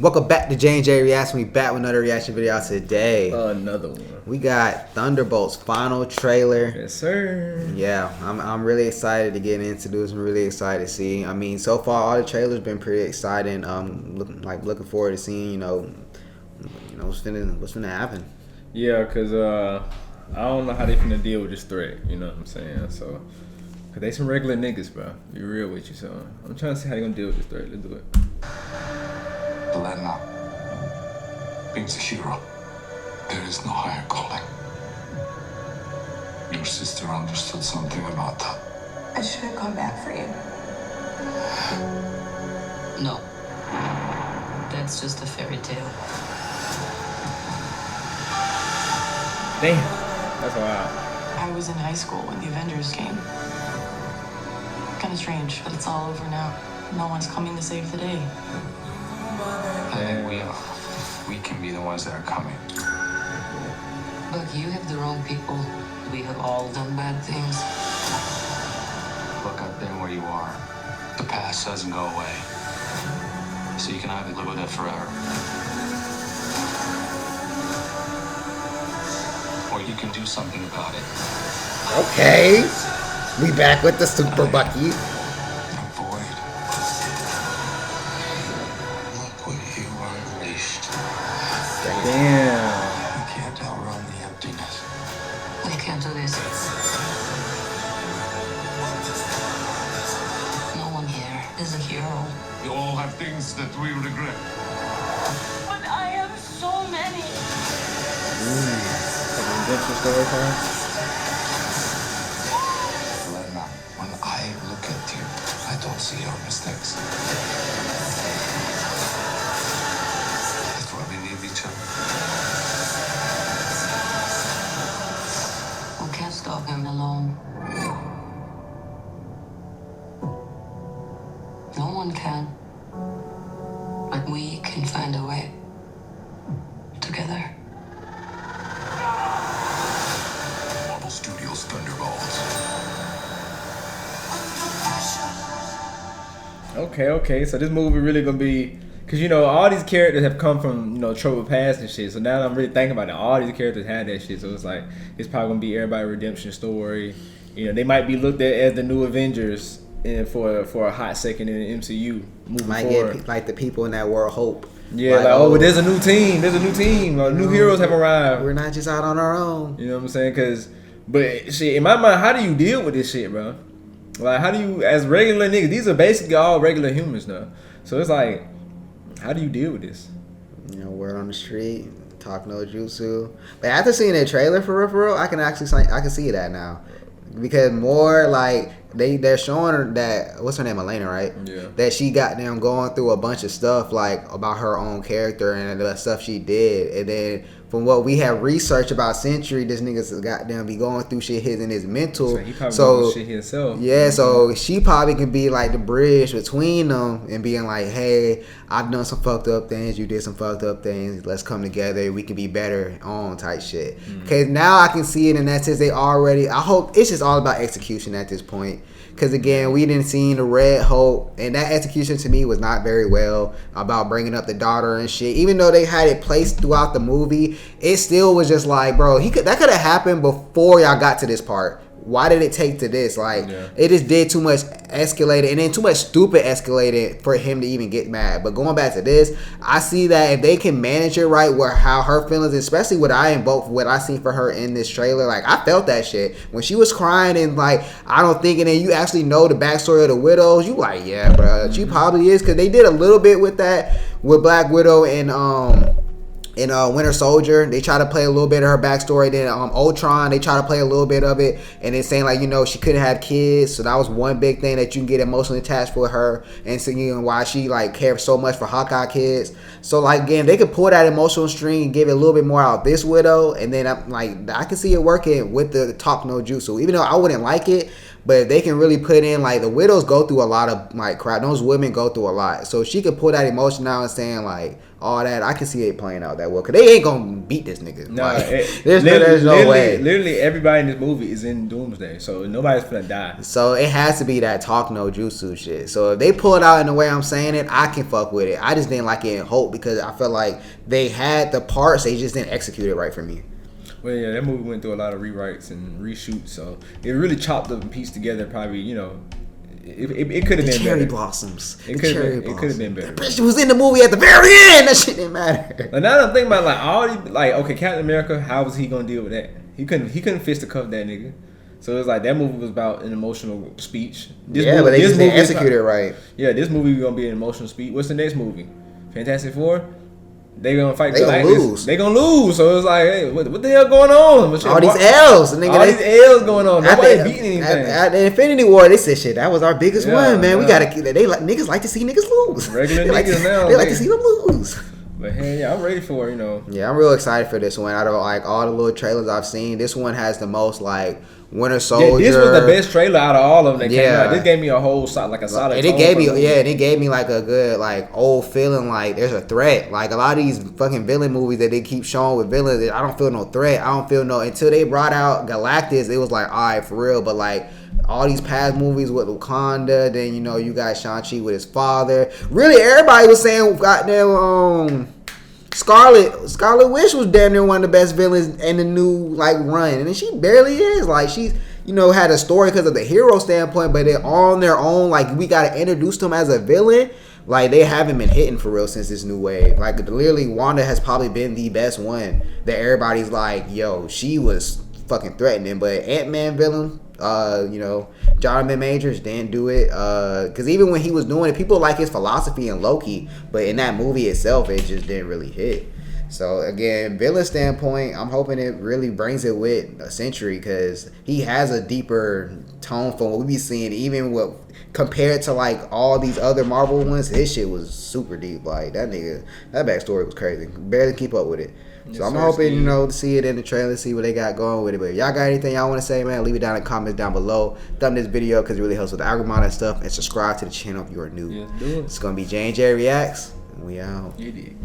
Welcome back to J&J Reaction. We back with another reaction video today. Another one. We got Thunderbolts final trailer. Yes, sir. Yeah, I'm really excited to get into this. I'm really excited to see. I mean, so far all the trailers been pretty exciting. Looking forward to seeing what's finna happen. Yeah, cause I don't know how they finna deal with this threat. You know what I'm saying? So, cause they some regular niggas, bro. Be real with you. So I'm trying to see how they gonna deal with this threat. Let's do it. Elena, being a hero, there is no higher calling. Your sister understood something about that. I should have come back for you. No. That's just a fairy tale. Damn, that's wild. I was in high school when the Avengers came. Kind of strange, but it's all over now. No one's coming to save the day. I think we are. We can be the ones that are coming. But you have the wrong people. We have all done bad things. Look, I've been where you are. The past doesn't go away. So you can either live with it forever. Or you can do something about it. Okay, we back with the Super Bucky. Avoid. Look what you unleashed. Damn. You can't outrun the emptiness. We can't do this. No one here is a hero. You all have things that we regret. But I have so many. Redemption story time. Elena, when I look at you, I don't see your mistakes. That's why we need each other. We can't stop him alone. No one can. But we can find a way. Together. Marvel Studios Thunderbolts. Okay. So this movie really gonna be, cause all these characters have come from troubled past and shit. So now I'm really thinking about it. All these characters had that shit. So it's like it's probably gonna be everybody's redemption story. They might be looked at as the new Avengers, and for a hot second in the MCU moving Might forward. get like the people in that world hope. Yeah, there's a new team. New heroes have arrived. We're not just out on our own. You know what I'm saying? But shit, in my mind, how do you deal with this shit, bro? Like, how do you, as regular niggas, these are basically all regular humans now. So it's like, how do you deal with this? Word on the street, talk no jutsu. But after seeing that trailer for real, I can see that now. Because more like they're showing her that, what's her name, Elena, right? Yeah. That she got them going through a bunch of stuff like about her own character and the stuff she did, and then from what we have researched about Century, this nigga's goddamn be going through shit in his mental. So he probably going through shit himself. Yeah, so she probably can be like the bridge between them and being like, hey, I've done some fucked up things, you did some fucked up things, let's come together, we can be better on type shit. Because now I can see it in that sense. I hope it's just all about execution at this point. Because again, we didn't see the Red Hope, and that execution to me was not very well about bringing up the daughter and shit. Even though they had it placed throughout the movie, it still was just like, bro, that could have happened before y'all got to this part. Why did it take to this? It just did too much escalated, and then too much stupid escalated for him to even get mad. But going back to this, I see that if they can manage it right, where how her feelings, especially what I seen for her in this trailer, like I felt that shit when she was crying and like I don't think, and then you actually know the backstory of the widows. You like, yeah, bro, she probably is, because they did a little bit with that with Black Widow and Winter Soldier. They try to play a little bit of her backstory. Then Ultron, they try to play a little bit of it, and then saying like, she couldn't have kids, so that was one big thing that you can get emotionally attached with her, and seeing why she like cared so much for Hawkeye kids. So like again, they could pull that emotional string and give it a little bit more out of this Widow, and then I can see it working with the talk no jutsu, even though I wouldn't like it. But if they can really put in, like, the widows go through a lot of, like, crap. Those women go through a lot. So if she could pull that emotion out and saying, like, all that, I can see it playing out that well. Because they ain't going to beat this nigga. No, like, there's no way. Literally, everybody in this movie is in Doomsday. So nobody's going to die. So it has to be that talk no jutsu shit. So if they pull it out in the way I'm saying it, I can fuck with it. I just didn't like it in Hope because I felt like they had the parts, they just didn't execute it right for me. Well, yeah, that movie went through a lot of rewrites and reshoots, so it really chopped up and pieced together. Probably, you know, it could have been cherry better. blossoms. It could have been better. That bitch was in the movie at the very end. That shit didn't matter. But now that I'm thinking about, like, all these, like, okay, Captain America, how was he gonna deal with that? He couldn't fist the cuff that nigga. So it was like that movie was about an emotional speech. But they just didn't execute it right. Yeah, this movie is gonna be an emotional speech. What's the next movie? Fantastic Four. They gonna fight. They gonna lose. They gonna lose. So it's like, hey, what the hell going on? All these L's, nigga. All these L's going on. Nobody beating anything. At the Infinity War, they said, "Shit, that was our biggest one, man. We gotta keep that." They like niggas like to see niggas lose. Regular they niggas now. They like to see them lose. But hey, yeah, I'm ready for it, you know. Yeah, I'm real excited for this one. Out of like all the little trailers I've seen, this one has the most like Winter Soldier. Yeah, this was the best trailer out of all of them that came out. This gave me a whole solid. And it gave me like a good like old feeling like there's a threat. Like a lot of these fucking villain movies that they keep showing with villains, I don't feel no threat. I don't feel no until they brought out Galactus. It was like, all right, for real. But like all these past movies with Wakanda, then you know you got Shang-Chi with his father. Really, everybody was saying goddamn Scarlet Witch was damn near one of the best villains in the new like run, and she barely is. Like she's, you know, had a story because of the hero standpoint, but they're on their own. Like we gotta introduce them as a villain. Like they haven't been hitting for real since this new wave. Like literally, Wanda has probably been the best one that everybody's like, yo, she was fucking threatening. But Ant-Man villain, you know, Jonathan Majors didn't do it. Because even when he was doing it, people like his philosophy in Loki, but in that movie itself, it just didn't really hit. So again, villain standpoint, I'm hoping it really brings it with a Century because he has a deeper tone from what we be seeing, even what compared to like all these other Marvel ones. His shit was super deep. Like that nigga, that backstory was crazy. Barely keep up with it. So I'm hoping, you know, to see it in the trailer, see what they got going with it. But if y'all got anything y'all want to say, man, leave it down in the comments down below. Thumb this video because it really helps with the algorithm and stuff. And subscribe to the channel if you are new. Yeah, do it. It's going to be J&J Reacts. And we out. You did.